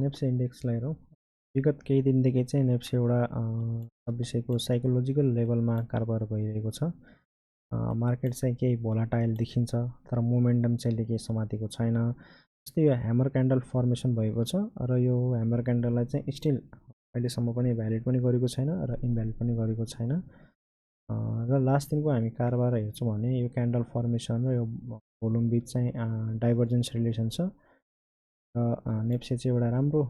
नेप्से इन्डेक्सलाई हेरौँ। विगत केही दिनदेखि चाहिँ नेप्से एउटा 2600 को साइकोलोजिकल लेभलमा कारोबार भइरहेको छ। मार्केट चाहिँ केही भोलाटाइल देखिन्छ, तर मोमेन्टम चाहिँ केही समातेको छैन। जस्तै यो ह्यामर क्यान्डल फर्मेसन भएको छ र यो ह्यामर क्यान्डललाई चाहिँ स्टिल अहिलेसम्म पनि भ्यालिड पनि गरेको छैन र इनभ्यालिड पनि गरेको छैन। र लास्ट दिनको हामी कारोबार हेर्छौँ भने यो क्यान्डल फर्मेसन र यो भोल्युम बिच चाहिँ डाइभर्जेन्स रिलेसन छ र नेप्से चाहिँ एउटा राम्रो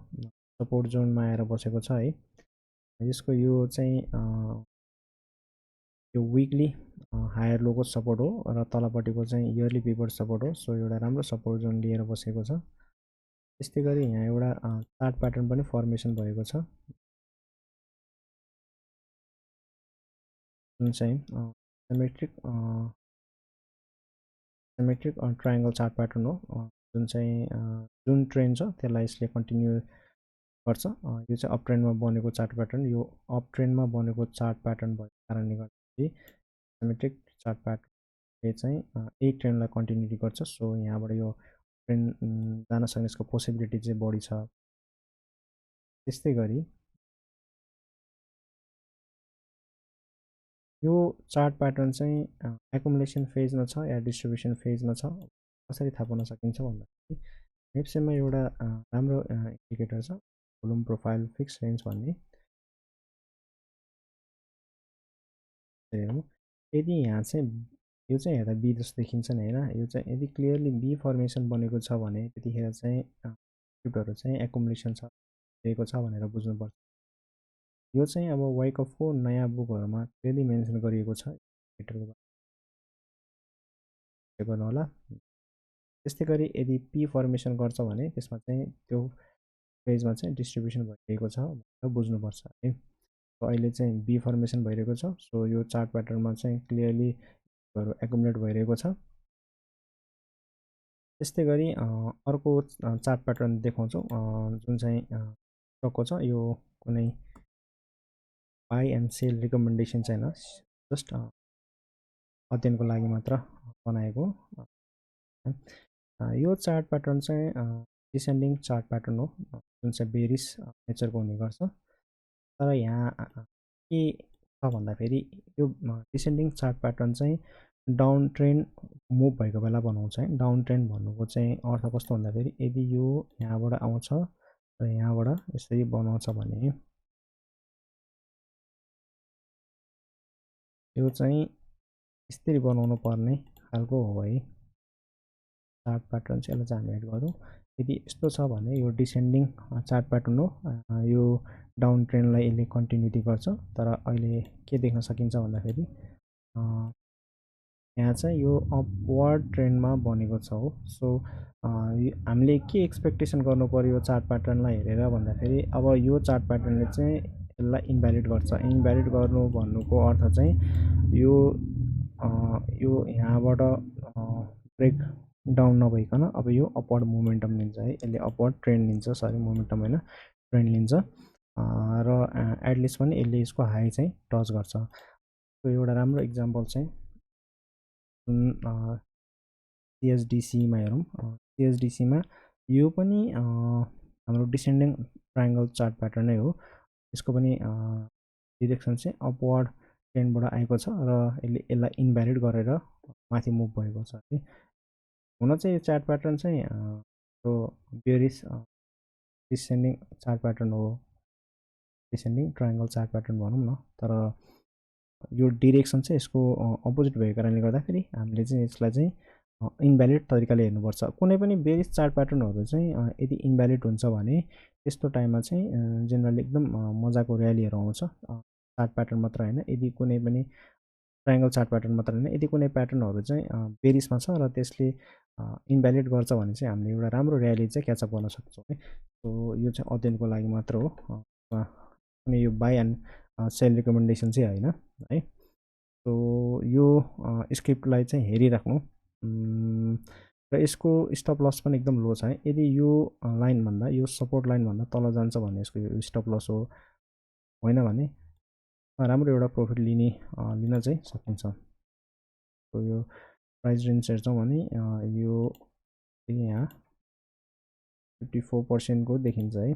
सपोर्ट जोनमा आएर बसेको छ है। यसको यो चाहिँ यो विकली हायर लोको सपोर्ट हो र तलपट्टिको चाहिँ इयरली पिभट सपोर्ट हो। सो एउटा राम्रो सपोर्ट जोन लिएर बसेको छ। त्यस्तै गरी यहाँ एउटा चार्ट प्याटर्न पनि फर्मेसन भएको छ, जुन चाहिँ सिमेट्रिक ट्रायङ्गल चार्ट प्याटर्न हो, जुन चाहिँ जुन ट्रेन्ड छ त्यसलाई यसले कन्टिन्यू गर्छ। यो चाहिँ अप ट्रेन्डमा बनेको चार्ट प्याटर्न, यो अप ट्रेन्डमा बनेको चार्ट प्याटर्न भएको कारणले गर्दाखेरि सिमेट्रिक चार्ट प्याटर्नले चाहिँ यही ट्रेन्डलाई कन्टिन्युटी गर्छ। सो यहाँबाट यो ट्रेन्ड जान सक्ने यसको पोसिबिलिटी चाहिँ बढी छ। त्यस्तै गरी यो चार्ट प्याटर्न चाहिँ एकुमुलेसन फेजमा छ या डिस्ट्रिब्युसन फेजमा छ, कसरी थाहा पाउन सकिन्छ भन्दाखेरि नेप्सेमा एउटा राम्रो इन्डिकेटर छ, भोल्युम प्रोफाइल फिक्स रेन्ज भन्ने। यदि यहाँ चाहिँ यो चाहिँ हेर्दा बी जस्तो देखिन्छ नि होइन, यो चाहिँ यदि क्लियरली बी फर्मेसन बनेको छ भने त्यतिखेर चाहिँ स्क्रिप्टहरू चाहिँ एकुमुलेसन छ दिएको छ भनेर बुझ्नुपर्छ। यो चाहिँ अब वाइकअफको नयाँ बुकहरूमा क्लियरली मेन्सन गरिएको छ, गर्नु होला। त्यस्तै गरी यदि पी फर्मेसन गर्छ भने त्यसमा चाहिँ त्यो पेजमा चाहिँ डिस्ट्रिब्युसन भइरहेको छ भनेर बुझ्नुपर्छ है। अहिले चाहिँ बी फर्मेसन भइरहेको छ। सो यो चार्ट प्याटर्नमा चाहिँ क्लियरली एकुमुलेट भइरहेको छ। त्यस्तै गरी अर्को चार्ट प्याटर्न देखाउँछौँ, जुन चाहिँ स्टकको छ। यो कुनै बाई एन्ड सेल रिकमेन्डेसन चाहिँ होइन, जस्ट अध्ययनको लागि मात्र बनाएको। यो चार्ट प्याटर्न चाहिँ डिसेन्डिङ चार्ट प्याटर्न हो, जुन चाहिँ बेरिस नेचरको हुने गर्छ। तर यहाँ के छ भन्दाखेरि यो डिसेन्डिङ चार्ट प्याटर्न चाहिँ डाउन ट्रेन्ड मुभ भएको बेला बनाउँछ है। डाउन ट्रेन्ड भन्नुको चाहिँ अर्थ कस्तो भन्दाखेरि यदि यो यहाँबाट आउँछ र यहाँबाट यसरी बनाउँछ भने यो चाहिँ यसरी बनाउनु पर्ने खालको हो है चार्ट प्याटर्न चाहिँ। यसलाई चाहिँ हामी एड गरौँ। यदि यस्तो छ भने यो डिसेन्डिङ चार्ट प्याटर्न हो, यो डाउन ट्रेन्डलाई यसले कन्टिन्युटी गर्छ। तर अहिले के देख्न सकिन्छ भन्दाखेरि यहाँ चाहिँ यो अपवर्ड ट्रेन्डमा बनेको छ हो। सो हामीले के एक्सपेक्टेसन गर्नु पर्यो यो चार्ट प्याटर्नलाई हेरेर भन्दाखेरि अब यो चार्ट प्याटर्नले चाहिँ यसलाई इन्भ्यालिड गर्छ। इन्भ्यालिड गर्नु भन्नुको अर्थ चाहिँ यो यहाँबाट ब्रेक डाउन नभइकन अब यो अपवर्ड मोमेन्टम लिन्छ है। यसले अपवर्ड ट्रेन्ड लिन्छ, सरी मोमेन्टम होइन ट्रेन्ड लिन्छ र एटलिस्ट पनि यसले यसको हाई चाहिँ टच गर्छ। एउटा राम्रो इक्जाम्पल चाहिँ सिएसडिसीमा हेरौँ। सिएसडिसीमा यो पनि हाम्रो डिसेन्डिङ ट्रायङ्गल चार्ट प्याटर्न नै हो। यसको पनि डिरेक्सन चाहिँ अपवर्ड ट्रेन्डबाट आएको छ र यसले यसलाई इन्भ्यालिड गरेर माथि मुभ भएको छ है। हुन चाहिँ यो चार्ट प्याटर्न चाहिँ यो बेरिस डिसेन्डिङ चार्ट प्याटर्न हो, डिसेन्डिङ ट्रायङ्गल चार्ट प्याटर्न भनौँ न। तर यो डिरेक्सन चाहिँ यसको अपोजिट भएको कारणले गर्दाखेरि हामीले चाहिँ यसलाई चाहिँ इन्भ्यालिड तरिकाले हेर्नुपर्छ। कुनै पनि बेरिस चार्ट प्याटर्नहरू चाहिँ यदि इन्भ्यालिड हुन्छ भने त्यस्तो टाइममा चाहिँ जेनरली एकदम मजाको र्यालीहरू आउँछ। चार्ट प्याटर्न मात्र होइन, यदि कुनै पनि ट्रायङ्गल चार्ट प्याटर्न मात्र होइन, यदि कुनै प्याटर्नहरू चाहिँ बेरिसमा छ र त्यसले इन्भ्यालिड गर्छ भने चाहिँ हामीले एउटा राम्रो र्याली चाहिँ क्याचअप गर्न सक्छौँ है। सो यो चाहिँ अध्ययनको लागि मात्र हो, कुनै यो बाई एन्ड सेल रिकमेन्डेसन चाहिँ होइन है। सो यो स्क्रिप्टलाई चाहिँ हेरिराख्नु र यसको स्टप लस पनि एकदम लो छ है। यदि यो लाइनभन्दा यो सपोर्ट लाइनभन्दा तल जान्छ भने यसको यो स्टप लस हो, होइन भने राम्रो एउटा प्रफिट लिन चाहिँ सकिन्छ। सो यो प्राइस रेन्ज हेर्छौँ भने यो यहाँ 54% को देखिन्छ है।